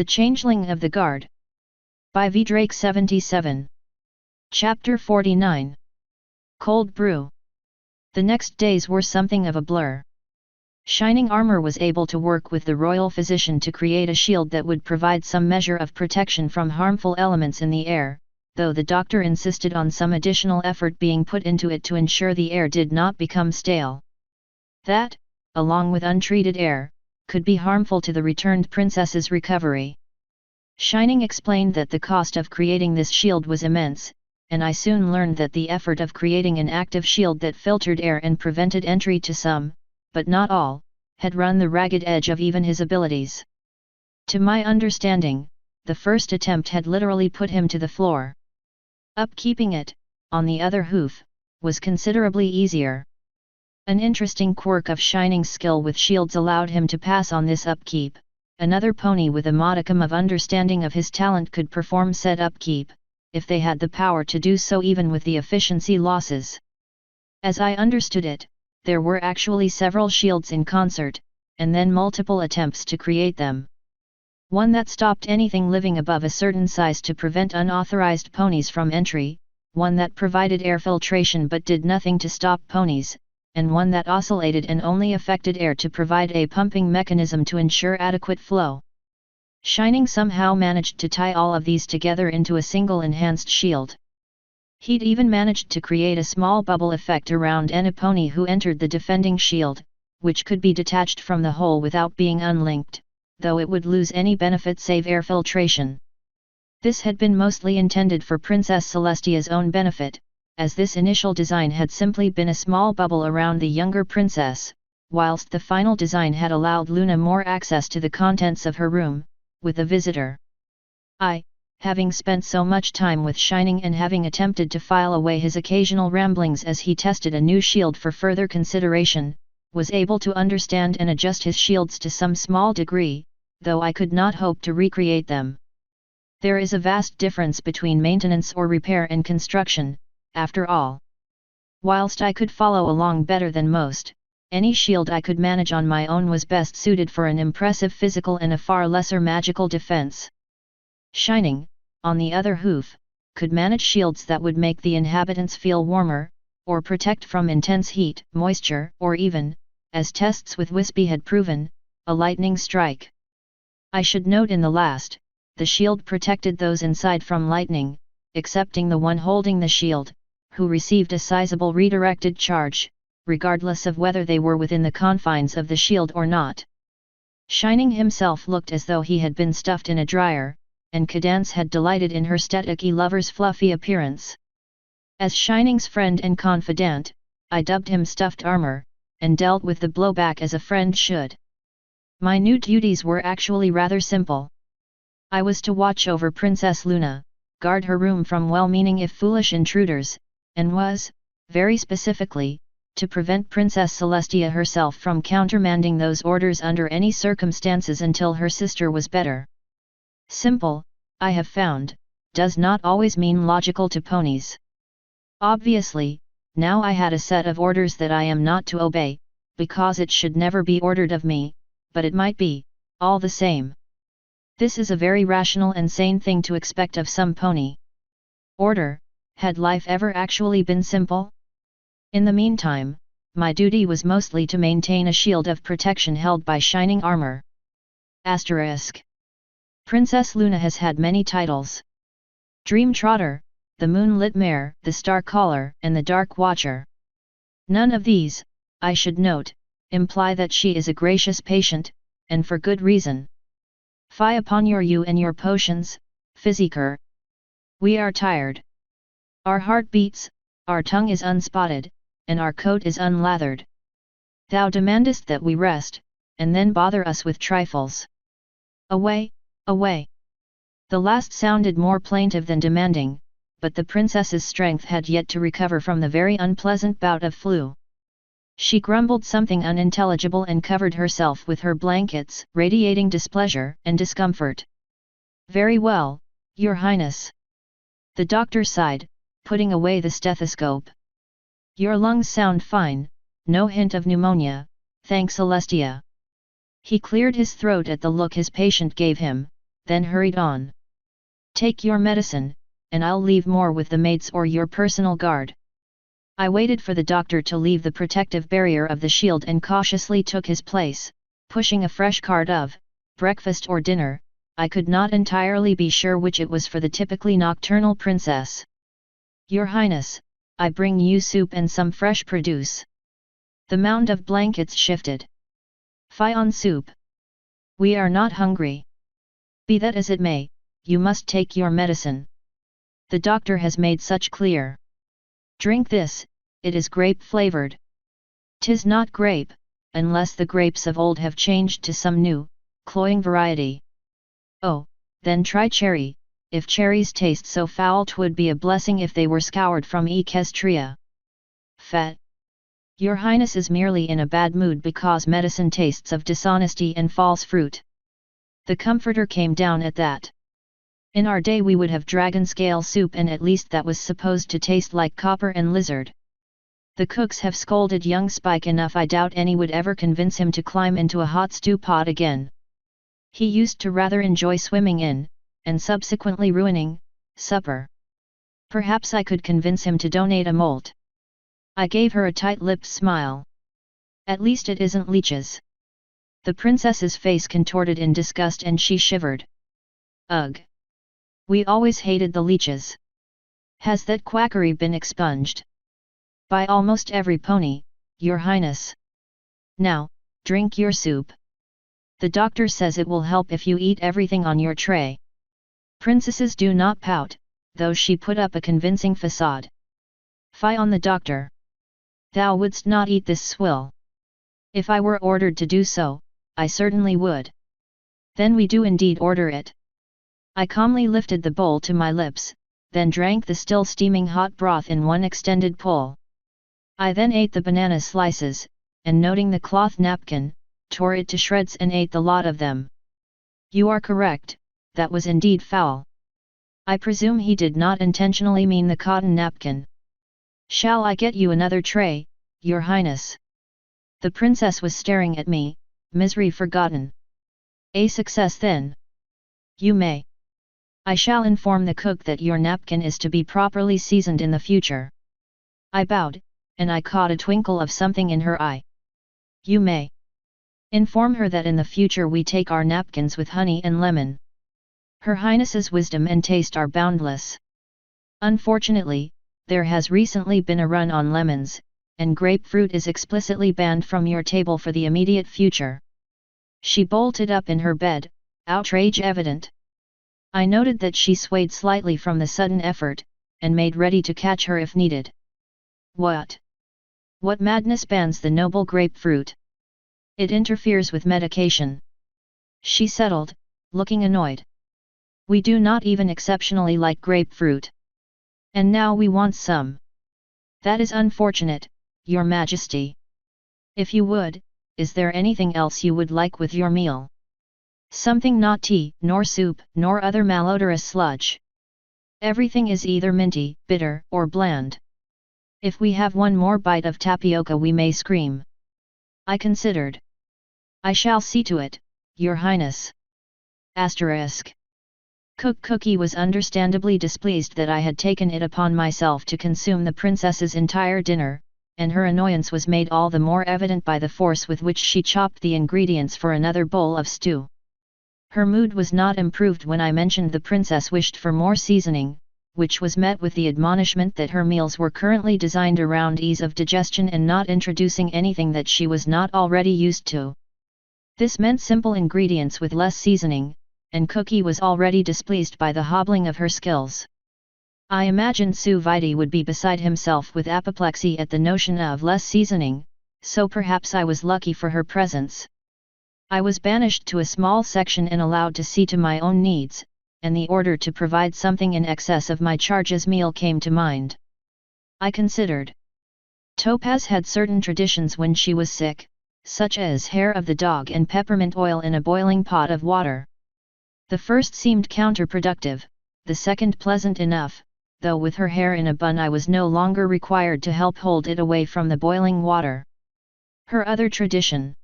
The Changeling of the Guard. By V. Drake 77. Chapter 49. Cold Brew. The next days were something of a blur. Shining Armor was able to work with the royal physician to create a shield that would provide some measure of protection from harmful elements in the air, though the doctor insisted on some additional effort being put into it to ensure the air did not become stale. That, along with untreated air, could be harmful to the returned princess's recovery. Shining explained that the cost of creating this shield was immense, and I soon learned that the effort of creating an active shield that filtered air and prevented entry to some, but not all, had run the ragged edge of even his abilities. To my understanding, the first attempt had literally put him to the floor. Upkeeping it, on the other hoof, was considerably easier. An interesting quirk of Shining's skill with shields allowed him to pass on this upkeep. Another pony with a modicum of understanding of his talent could perform said upkeep, if they had the power to do so even with the efficiency losses. As I understood it, there were actually several shields in concert, and then multiple attempts to create them. One that stopped anything living above a certain size to prevent unauthorized ponies from entry, one that provided air filtration but did nothing to stop ponies, and one that oscillated and only affected air to provide a pumping mechanism to ensure adequate flow. Shining somehow managed to tie all of these together into a single enhanced shield. He'd even managed to create a small bubble effect around any pony who entered the defending shield, which could be detached from the whole without being unlinked, though it would lose any benefit save air filtration. This had been mostly intended for Princess Celestia's own benefit, as this initial design had simply been a small bubble around the younger princess, whilst the final design had allowed Luna more access to the contents of her room, with a visitor. I, having spent so much time with Shining and having attempted to file away his occasional ramblings as he tested a new shield for further consideration, was able to understand and adjust his shields to some small degree, though I could not hope to recreate them. There is a vast difference between maintenance or repair and construction, after all. Whilst I could follow along better than most, any shield I could manage on my own was best suited for an impressive physical and a far lesser magical defense. Shining, on the other hoof, could manage shields that would make the inhabitants feel warmer, or protect from intense heat, moisture, or even, as tests with Wispy had proven, a lightning strike. I should note in the last, the shield protected those inside from lightning, excepting the one holding the shield, who received a sizable redirected charge, regardless of whether they were within the confines of the shield or not. Shining himself looked as though he had been stuffed in a dryer, and Cadance had delighted in her staticky lover's fluffy appearance. As Shining's friend and confidant, I dubbed him Stuffed Armor, and dealt with the blowback as a friend should. My new duties were actually rather simple. I was to watch over Princess Luna, guard her room from well-meaning if foolish intruders, and was, very specifically, to prevent Princess Celestia herself from countermanding those orders under any circumstances until her sister was better. Simple, I have found, does not always mean logical to ponies. Obviously, now I had a set of orders that I am not to obey, because it should never be ordered of me, but it might be, all the same. This is a very rational and sane thing to expect of some pony. Order, had life ever actually been simple? In the meantime, my duty was mostly to maintain a shield of protection held by Shining Armor. Asterisk. Princess Luna has had many titles. Dream Trotter, the Moonlit Mare, the Star Caller, and the Dark Watcher. None of these, I should note, imply that she is a gracious patient, and for good reason. Fie upon you and your potions, Physiker. We are tired. Our heart beats, our tongue is unspotted, and our coat is unlathered. Thou demandest that we rest, and then bother us with trifles. Away, away. The last sounded more plaintive than demanding, but the princess's strength had yet to recover from the very unpleasant bout of flu. She grumbled something unintelligible and covered herself with her blankets, radiating displeasure and discomfort. Very well, Your Highness. The doctor sighed, putting away the stethoscope. Your lungs sound fine, no hint of pneumonia, thanks Celestia. He cleared his throat at the look his patient gave him, then hurried on. Take your medicine, and I'll leave more with the maids or your personal guard. I waited for the doctor to leave the protective barrier of the shield and cautiously took his place, pushing a fresh card of breakfast or dinner. I could not entirely be sure which it was for the typically nocturnal princess. Your Highness, I bring you soup and some fresh produce. The mound of blankets shifted. Fie on soup. We are not hungry. Be that as it may, you must take your medicine. The doctor has made such clear. Drink this, it is grape-flavored. 'Tis not grape, unless the grapes of old have changed to some new, cloying variety. Oh, then try cherry, if cherries taste so foul 'twould be a blessing if they were scoured from Equestria. Fat. Your Highness is merely in a bad mood because medicine tastes of dishonesty and false fruit. The comforter came down at that. In our day we would have dragon scale soup, and at least that was supposed to taste like copper and lizard. The cooks have scolded young Spike enough, I doubt any would ever convince him to climb into a hot stew pot again. He used to rather enjoy swimming in, and subsequently ruining, supper. Perhaps I could convince him to donate a molt. I gave her a tight-lipped smile. At least it isn't leeches. The princess's face contorted in disgust and she shivered. Ugh! We always hated the leeches. Has that quackery been expunged? By almost every pony, Your Highness. Now, drink your soup. The doctor says it will help if you eat everything on your tray. Princesses do not pout, though she put up a convincing facade. Fie on the doctor. Thou wouldst not eat this swill. If I were ordered to do so, I certainly would. Then we do indeed order it. I calmly lifted the bowl to my lips, then drank the still steaming hot broth in one extended pull. I then ate the banana slices, and noting the cloth napkin, tore it to shreds and ate the lot of them. You are correct, that was indeed foul. I presume he did not intentionally mean the cotton napkin. Shall I get you another tray, Your Highness? The princess was staring at me, misery forgotten. A success then. You may. I shall inform the cook that your napkin is to be properly seasoned in the future. I bowed, and I caught a twinkle of something in her eye. You may. Inform her that in the future we take our napkins with honey and lemon. Her Highness's wisdom and taste are boundless. Unfortunately, there has recently been a run on lemons, and grapefruit is explicitly banned from your table for the immediate future. She bolted up in her bed, outrage evident. I noted that she swayed slightly from the sudden effort, and made ready to catch her if needed. What? What madness bans the noble grapefruit? It interferes with medication. She settled, looking annoyed. We do not even exceptionally like grapefruit. And now we want some. That is unfortunate, Your Majesty. If you would, is there anything else you would like with your meal? Something not tea, nor soup, nor other malodorous sludge. Everything is either minty, bitter, or bland. If we have one more bite of tapioca we may scream. I considered. I shall see to it, Your Highness. Asterisk. Cook Cookie was understandably displeased that I had taken it upon myself to consume the princess's entire dinner, and her annoyance was made all the more evident by the force with which she chopped the ingredients for another bowl of stew. Her mood was not improved when I mentioned the princess wished for more seasoning, which was met with the admonishment that her meals were currently designed around ease of digestion and not introducing anything that she was not already used to. This meant simple ingredients with less seasoning, and Cookie was already displeased by the hobbling of her skills. I imagined Sue Vidi would be beside himself with apoplexy at the notion of less seasoning, so perhaps I was lucky for her presence. I was banished to a small section and allowed to see to my own needs, and the order to provide something in excess of my charge's meal came to mind. I considered. Topaz had certain traditions when she was sick, such as hair of the dog and peppermint oil in a boiling pot of water. The first seemed counterproductive, the second pleasant enough, though with her hair in a bun I was no longer required to help hold it away from the boiling water. Her other tradition.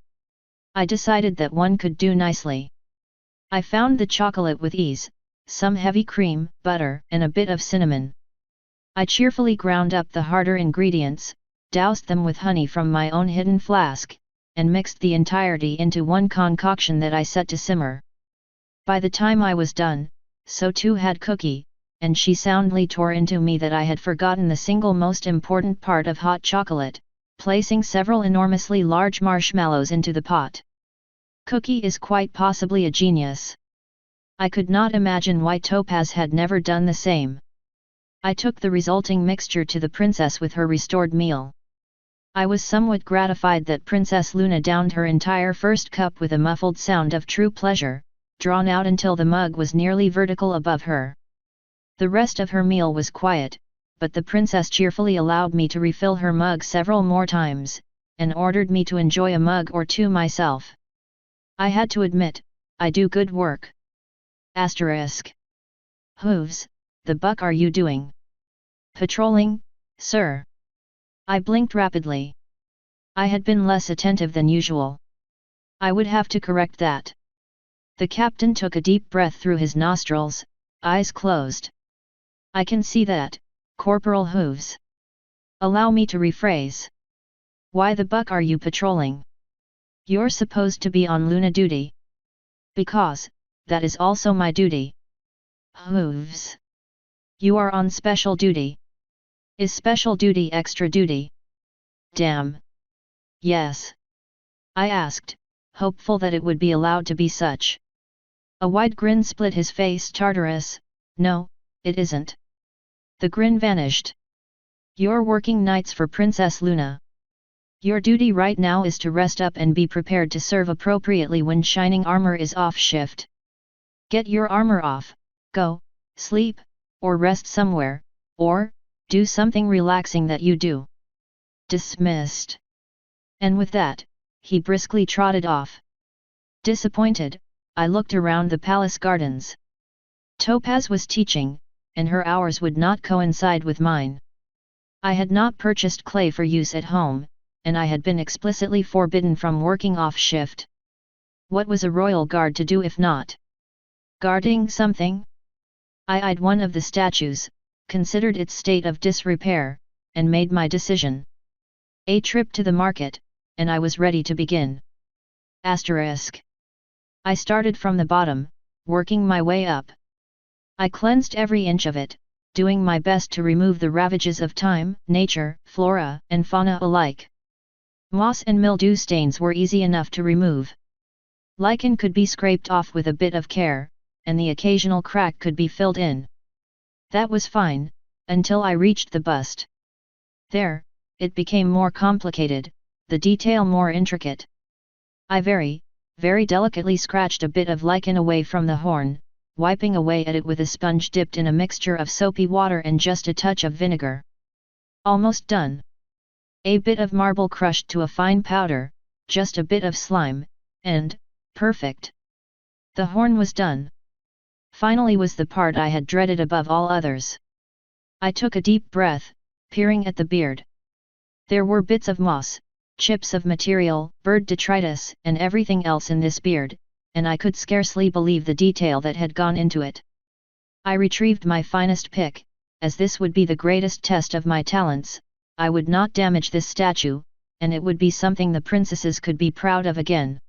I decided that one could do nicely. I found the chocolate with ease, some heavy cream, butter, and a bit of cinnamon. I cheerfully ground up the harder ingredients, doused them with honey from my own hidden flask, and mixed the entirety into one concoction that I set to simmer. By the time I was done, so too had Cookie, and she soundly tore into me that I had forgotten the single most important part of hot chocolate, placing several enormously large marshmallows into the pot. Cookie is quite possibly a genius. I could not imagine why Topaz had never done the same. I took the resulting mixture to the princess with her restored meal. I was somewhat gratified that Princess Luna downed her entire first cup with a muffled sound of true pleasure, drawn out until the mug was nearly vertical above her. The rest of her meal was quiet, but the princess cheerfully allowed me to refill her mug several more times, and ordered me to enjoy a mug or two myself. I had to admit, I do good work. Asterisk. Hooves, the buck are you doing? Patrolling, sir? I blinked rapidly. I had been less attentive than usual. I would have to correct that. The captain took a deep breath through his nostrils, eyes closed. I can see that, Corporal Hooves. Allow me to rephrase. Why the buck are you patrolling? You're supposed to be on Luna duty. Because, that is also my duty. Hooves. You are on special duty. Is special duty extra duty? Damn. Yes. I asked, hopeful that it would be allowed to be such. A wide grin split his face. Tartarus, no, it isn't. The grin vanished. You're working nights for Princess Luna. Your duty right now is to rest up and be prepared to serve appropriately when shining armor is off shift. Get your armor off, go, sleep, or rest somewhere, or, do something relaxing that you do. Dismissed. And with that, he briskly trotted off. Disappointed, I looked around the palace gardens. Topaz was teaching, and her hours would not coincide with mine. I had not purchased clay for use at home, and I had been explicitly forbidden from working off shift. What was a royal guard to do if not guarding something? I eyed one of the statues, considered its state of disrepair, and made my decision. A trip to the market, and I was ready to begin. Asterisk. I started from the bottom, working my way up. I cleansed every inch of it, doing my best to remove the ravages of time, nature, flora, and fauna alike. Moss and mildew stains were easy enough to remove. Lichen could be scraped off with a bit of care, and the occasional crack could be filled in. That was fine, until I reached the bust. There, it became more complicated, the detail more intricate. I very delicately scratched a bit of lichen away from the horn, wiping away at it with a sponge dipped in a mixture of soapy water and just a touch of vinegar. Almost done. A bit of marble crushed to a fine powder, just a bit of slime, and, perfect. The horn was done. Finally was the part I had dreaded above all others. I took a deep breath, peering at the beard. There were bits of moss, chips of material, bird detritus, and everything else in this beard, and I could scarcely believe the detail that had gone into it. I retrieved my finest pick, as this would be the greatest test of my talents. I would not damage this statue, and it would be something the princesses could be proud of again.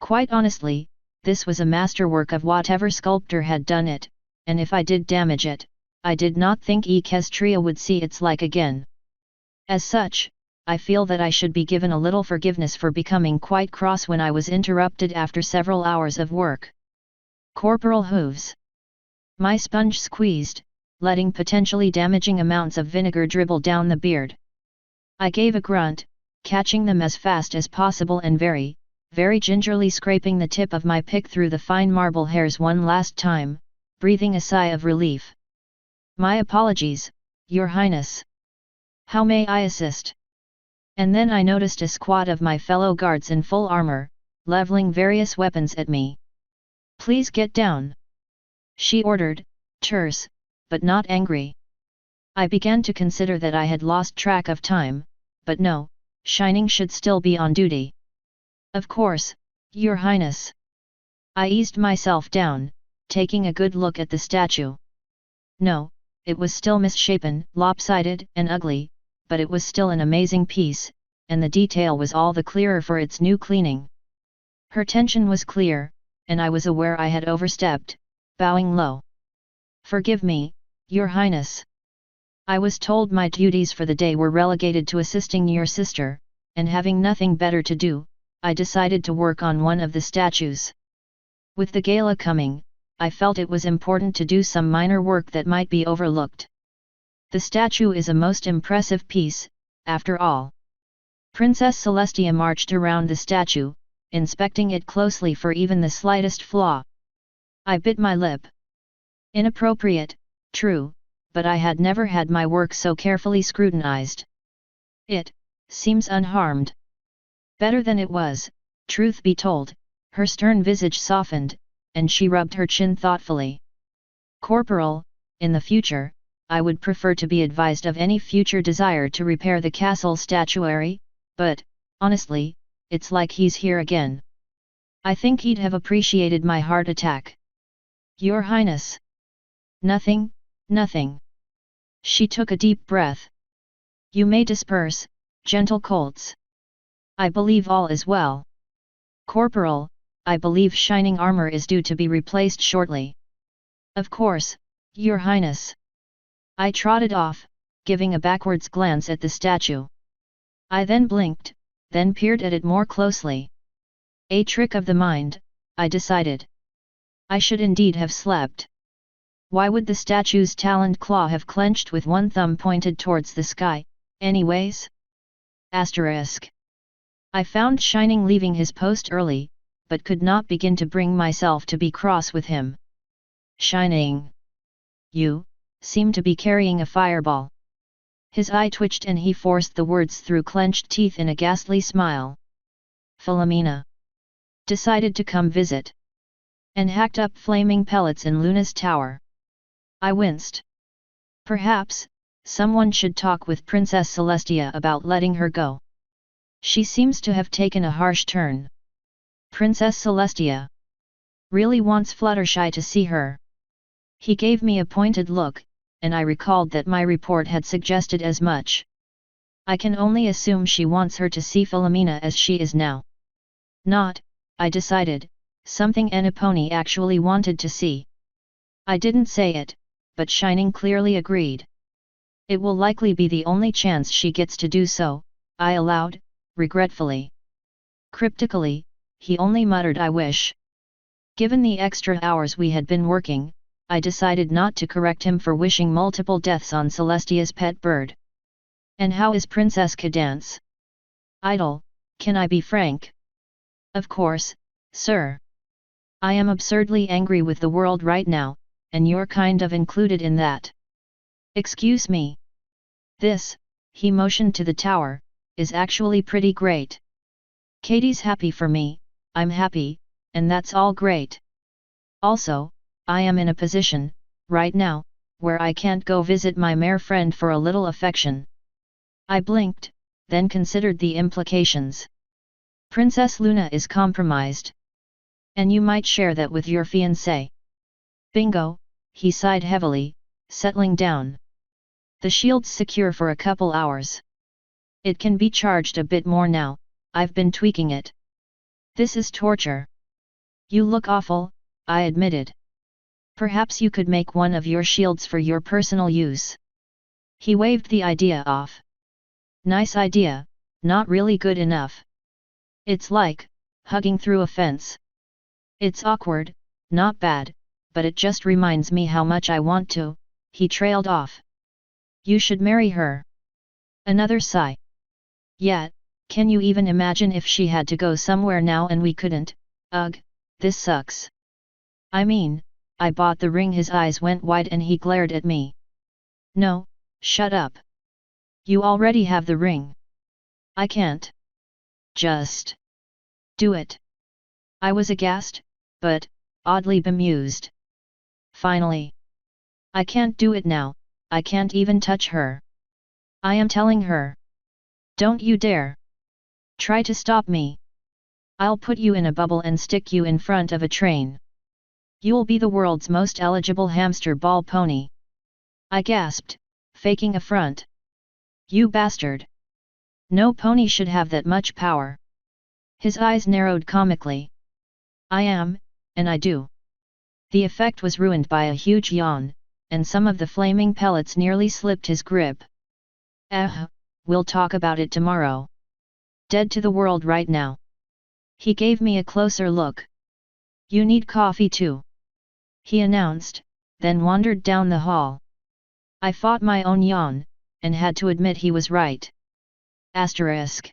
Quite honestly, this was a masterwork of whatever sculptor had done it, and if I did damage it, I did not think Equestria would see its like again. As such, I feel that I should be given a little forgiveness for becoming quite cross when I was interrupted after several hours of work. Corporal Hooves. My sponge squeezed, letting potentially damaging amounts of vinegar dribble down the beard. I gave a grunt, catching them as fast as possible and very gingerly scraping the tip of my pick through the fine marble hairs one last time, breathing a sigh of relief. My apologies, Your Highness. How may I assist? And then I noticed a squad of my fellow guards in full armor, leveling various weapons at me. Please get down. She ordered, terse, but not angry. I began to consider that I had lost track of time, but no, Shining should still be on duty. Of course, Your Highness. I eased myself down, taking a good look at the statue. No, it was still misshapen, lopsided, and ugly, but it was still an amazing piece, and the detail was all the clearer for its new cleaning. Her tension was clear, and I was aware I had overstepped, bowing low. "Forgive me, Your Highness. I was told my duties for the day were relegated to assisting your sister, and having nothing better to do, I decided to work on one of the statues. With the gala coming, I felt it was important to do some minor work that might be overlooked. The statue is a most impressive piece, after all." Princess Celestia marched around the statue, inspecting it closely for even the slightest flaw. I bit my lip. Inappropriate, true, but I had never had my work so carefully scrutinized. It seems unharmed. Better than it was, truth be told. Her stern visage softened, and she rubbed her chin thoughtfully. "Corporal, in the future, I would prefer to be advised of any future desire to repair the castle statuary, but, honestly, it's like he's here again. I think he'd have appreciated my heart attack." "Your Highness." "Nothing, nothing." She took a deep breath. "You may disperse, gentle colts. I believe all is well. Corporal, I believe shining armor is due to be replaced shortly." "Of course, Your Highness." I trotted off, giving a backwards glance at the statue. I then blinked, then peered at it more closely. A trick of the mind, I decided. I should indeed have slept. Why would the statue's taloned claw have clenched with one thumb pointed towards the sky, anyways? Asterisk. I found Shining leaving his post early, but could not begin to bring myself to be cross with him. "Shining! You seem to be carrying a fireball." His eye twitched and he forced the words through clenched teeth in a ghastly smile. "Philomena decided to come visit. And hacked up flaming pellets in Luna's tower." I winced. Perhaps, someone should talk with Princess Celestia about letting her go. She seems to have taken a harsh turn. Princess Celestia really wants Fluttershy to see her. He gave me a pointed look, and I recalled that my report had suggested as much. I can only assume she wants her to see Philomena as she is now. Not, I decided, something Eniponi actually wanted to see. I didn't say it, but Shining clearly agreed. "It will likely be the only chance she gets to do so," I allowed, regretfully. Cryptically, he only muttered "I wish." Given the extra hours we had been working, I decided not to correct him for wishing multiple deaths on Celestia's pet bird. "And how is Princess Cadance?" "Idle, can I be frank?" "Of course, sir. I am absurdly angry with the world right now, and you're kind of included in that. Excuse me. This," he motioned to the tower, "is actually pretty great. Katie's happy for me, I'm happy, and that's all great. Also, I am in a position, right now, where I can't go visit my mare friend for a little affection." I blinked, then considered the implications. Princess Luna is compromised. And you might share that with your fiancé. Bingo, he sighed heavily, settling down. The shield's secure for a couple hours. It can be charged a bit more now, I've been tweaking it. This is torture. You look awful, I admitted. Perhaps you could make one of your shields for your personal use. He waved the idea off. Nice idea, not really good enough. It's like hugging through a fence. It's awkward, not bad, but it just reminds me how much I want to, he trailed off. You should marry her. Another sigh. Yeah, can you even imagine if she had to go somewhere now and we couldn't? Ugh, this sucks. I mean, I bought the ring. His eyes went wide and he glared at me. No, shut up. You already have the ring. I can't. Just do it. I was aghast, but oddly bemused. Finally. I can't do it now, I can't even touch her. I am telling her. Don't you dare. Try to stop me. I'll put you in a bubble and stick you in front of a train. You'll be the world's most eligible hamster ball pony. I gasped, faking affront. You bastard! No pony should have that much power. His eyes narrowed comically. I am, and I do. The effect was ruined by a huge yawn, and some of the flaming pellets nearly slipped his grip. We'll talk about it tomorrow. Dead to the world right now. He gave me a closer look. You need coffee too, he announced, then wandered down the hall. I fought my own yawn, and had to admit he was right. Asterisk.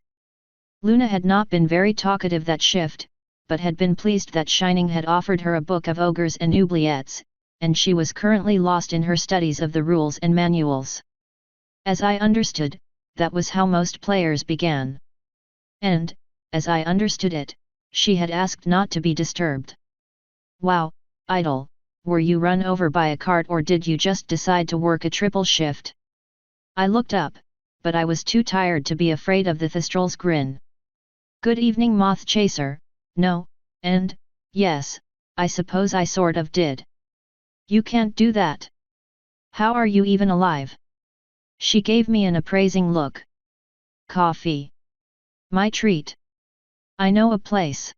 Luna had not been very talkative that shift, but had been pleased that Shining had offered her a book of ogres and oubliettes, and she was currently lost in her studies of the rules and manuals. As I understood, that was how most players began. And, as I understood it, she had asked not to be disturbed. Wow, Idol, were you run over by a cart or did you just decide to work a triple shift? I looked up, but I was too tired to be afraid of the Thestral's grin. Good evening, Moth Chaser. No, and, yes, I suppose I sort of did. You can't do that. How are you even alive? She gave me an appraising look. Coffee. My treat. I know a place.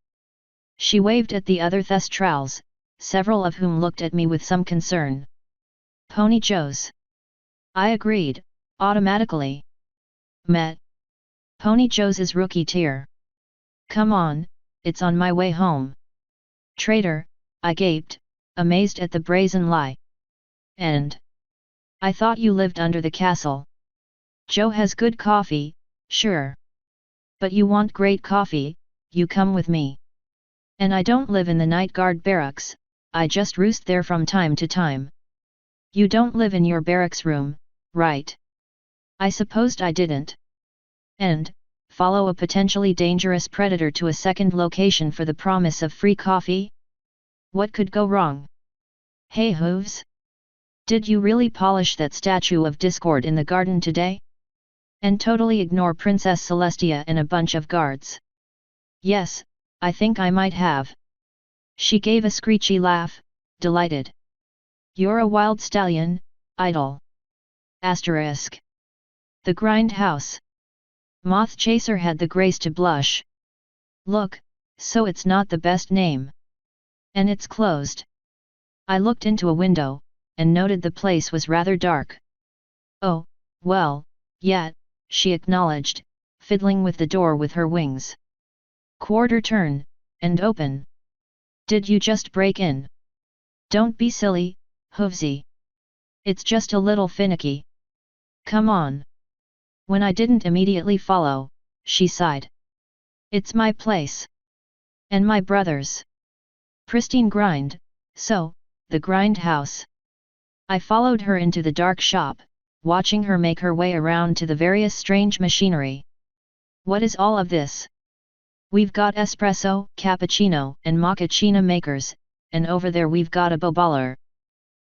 She waved at the other Thestrals, several of whom looked at me with some concern. Pony Joe's. I agreed, automatically. Met. Pony Joe's is rookie tier. Come on, it's on my way home. Traitor, I gaped, amazed at the brazen lie. And? I thought you lived under the castle. Joe has good coffee, sure. But you want great coffee, you come with me. And I don't live in the night guard barracks, I just roost there from time to time. You don't live in your barracks room, right? I supposed I didn't. And, follow a potentially dangerous predator to a second location for the promise of free coffee? What could go wrong? Hey hooves! Did you really polish that statue of Discord in the garden today? And totally ignore Princess Celestia and a bunch of guards? Yes, I think I might have. She gave a screechy laugh, delighted. You're a wild stallion, Idol. Asterisk. The Grindhouse. Moth Chaser had the grace to blush. Look, so it's not the best name. And it's closed. I looked into a window, and noted the place was rather dark. Oh, well, yeah, she acknowledged, fiddling with the door with her wings. Quarter turn, and open. Did you just break in? Don't be silly, Hoovesy. It's just a little finicky. Come on. When I didn't immediately follow, she sighed. It's my place. And my brother's. Pristine grind, so, the Grindhouse. I followed her into the dark shop, watching her make her way around to the various strange machinery. What is all of this? We've got espresso, cappuccino, and mochaccino makers, and over there we've got a boballer.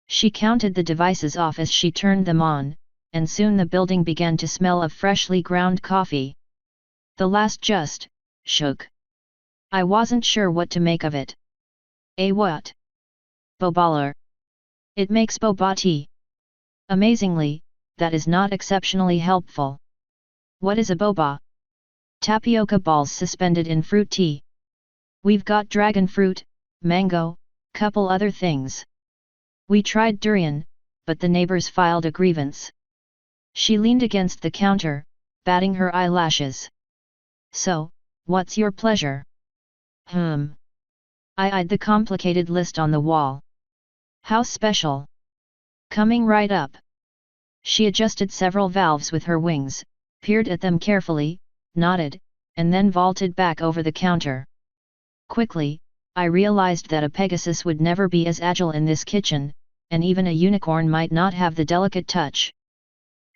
She counted the devices off as she turned them on, and soon the building began to smell of freshly ground coffee. The last just shook. I wasn't sure what to make of it. What? Boballer. It makes boba tea. Amazingly, that is not exceptionally helpful. What is a boba? Tapioca balls suspended in fruit tea. We've got dragon fruit, mango, couple other things. We tried durian, but the neighbors filed a grievance. She leaned against the counter, batting her eyelashes. So, what's your pleasure? I eyed the complicated list on the wall. How special. Coming right up. She adjusted several valves with her wings, peered at them carefully, nodded, and then vaulted back over the counter. Quickly, I realized that a Pegasus would never be as agile in this kitchen, and even a unicorn might not have the delicate touch.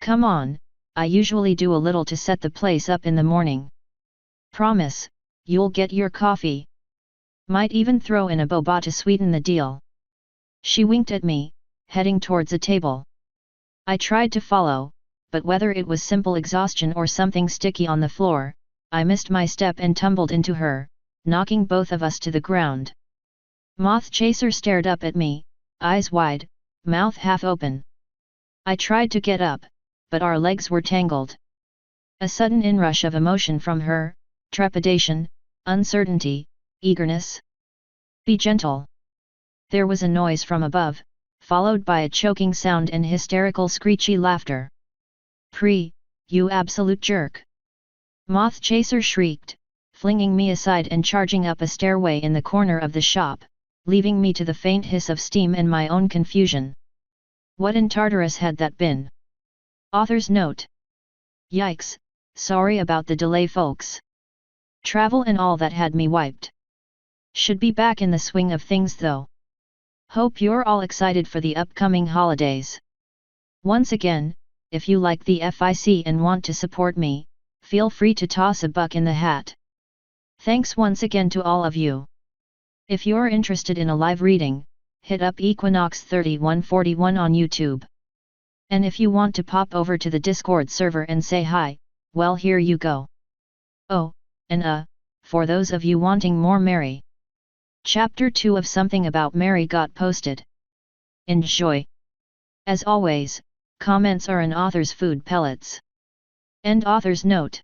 Come on, I usually do a little to set the place up in the morning. Promise, you'll get your coffee. Might even throw in a boba to sweeten the deal. She winked at me, heading towards a table. I tried to follow, but whether it was simple exhaustion or something sticky on the floor, I missed my step and tumbled into her, knocking both of us to the ground. Moth Chaser stared up at me, eyes wide, mouth half open. I tried to get up, but our legs were tangled. A sudden inrush of emotion from her, trepidation, uncertainty, eagerness. Be gentle. There was a noise from above, followed by a choking sound and hysterical screechy laughter. You absolute jerk! Moth Chaser shrieked, flinging me aside and charging up a stairway in the corner of the shop, leaving me to the faint hiss of steam and my own confusion. What in Tartarus had that been? Author's note. Yikes, sorry about the delay folks. Travel and all that had me wiped. Should be back in the swing of things though. Hope you're all excited for the upcoming holidays. Once again, if you like the FIC and want to support me, feel free to toss a buck in the hat. Thanks once again to all of you. If you're interested in a live reading, hit up Equinox 3141 on YouTube. And if you want to pop over to the Discord server and say hi, well here you go. Oh, and for those of you wanting more Mary. Chapter 2 of Something About Mary got posted. Enjoy! As always, comments are an author's food pellets. End author's note.